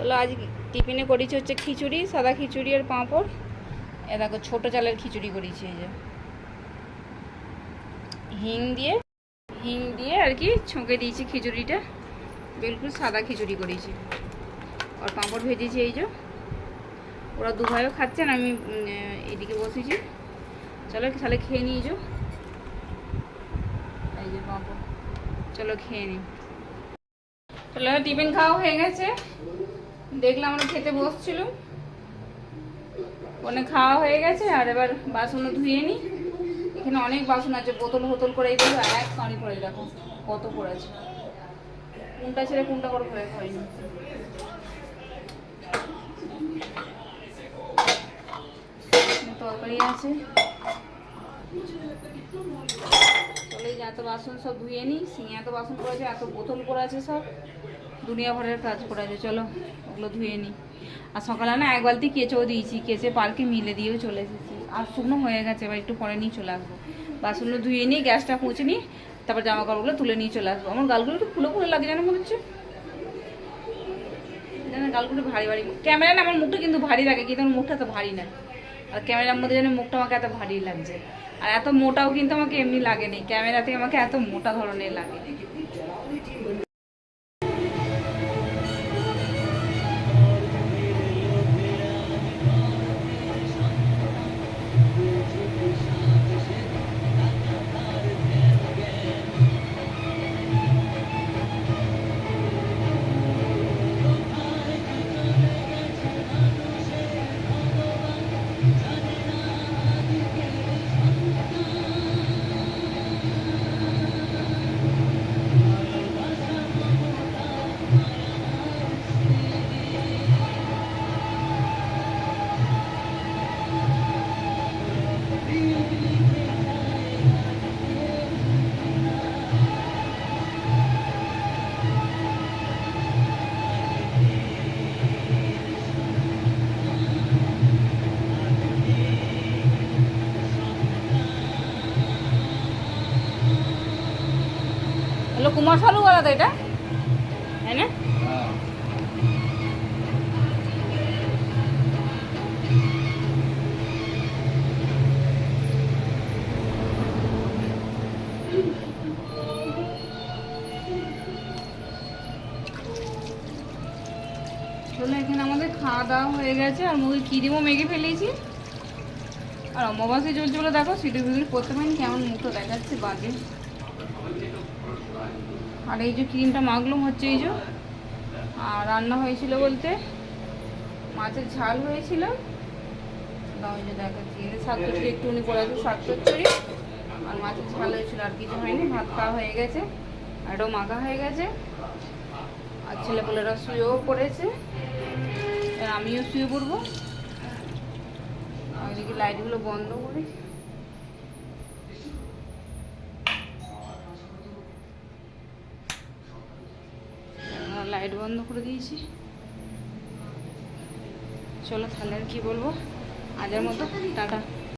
চলো আজ টিফিনে করেছি হচ্ছে খিচুড়ি, সাদা খিচুড়ি আর পাঁপড়। এ দেখো ছোটো চালের খিচুড়ি করেছি, এই যে হিং দিয়ে আর কি ছঁকে দিয়েছি খিচুড়িটা, বিলকুল সাদা খিচুড়ি করেছি। আর পাঁপড় ভেজেছি, এই যে ওরা দু ভাইও খাচ্ছেন, আমি এদিকে বসেছি। চলো তাহলে খেয়ে নিই। যে এই যে পাঁপড়, চলো খেয়ে নিই। চলো টিফিন খাওয়া হয়ে গেছে, দেখলাম আমরা খেতে বসছিলাম, ওখানে খাওয়া হয়ে গেছে। আর এবার বাসনও ধুয়ে নিই। এখানে অনেক বাসন আছে, বোতল বোতল করে এই এক কাঁড়ি পড়ে, দেখো কত পড়েছে, কোনটা ছেড়ে কোনটা করে ভয়ে হয়নি। তরকারি আছে, চলে যে এত বাসন সব ধুয়ে নিই। সিঙে এত বাসন পড়েছে, এত বোতল পড়ে আছে, সব দুনিয়া ভরের কাজ পড়ে আছে। চলো ওগুলো ধুয়ে নিই। আর সকালে না এক বালতি কেচেও দিয়েছি, কেচে পার্কে মিলে দিয়েও চলে এসেছি। আর শুকনো হয়ে গেছে, এবার একটু পরে নিয়ে চলে আসবো। বাসনগুলো ধুয়ে নিই, গ্যাসটা মুছে নিই, তারপর জামা কাপড়গুলো তুলে নিয়ে চলে আসবো। আমার গালগুলো একটু ফুলে ফুলে লাগে যেন মনে হচ্ছে, যেন গালগুলো ভারী ভারী। ক্যামেরা না আমার মুখটা কিন্তু ভারী লাগে, কিন্তু আমার মুখটা তো ভারী না। আর ক্যামেরার মধ্যে যেন মুখটা আমাকে এত ভারী লাগছে। আর এত মোটাও কিন্তু আমাকে এমনি লাগেনি, ক্যামেরাতে আমাকে এত মোটা ধরনের লাগে। হলো কুমার শালু বলা তো এটা, তাই না? চলো এখানে আমাদের খাওয়া দাওয়া হয়ে গেছে, আর মুখে ক্রিমও মেখে ফেলেছি। আর অমাবাসী চলছে বলে দেখো সিঁদুর বিদুর করতে পারিনি, কেমন মুখটা দেখাচ্ছে বাজে। আর এই যে ক্রিমটা মাখলাম হচ্ছে এই যে। আর রান্না হয়েছিল বলতে মাছের ঝাল হয়েছিল, ওই যে দেখাচ্ছি শাক চচ্চড়ি একটুখানি পড়ে আছে, শাক চচ্চড়ি আর মাছের ঝাল হয়েছিল, আর কিছু হয়নি। ভাত খাওয়া হয়ে গেছে, আর এটাও মাখা হয়ে গেছে। আর ছেলেপেলেরা শুয়েও পড়েছে, আর আমিও শুয়ে পড়বো। আর এদিকে লাইটগুলো বন্ধ করে, লাইট বন্ধ করে দিয়েছি। চলো তাহলে আর কি বলবো, আজের মতো টাটা।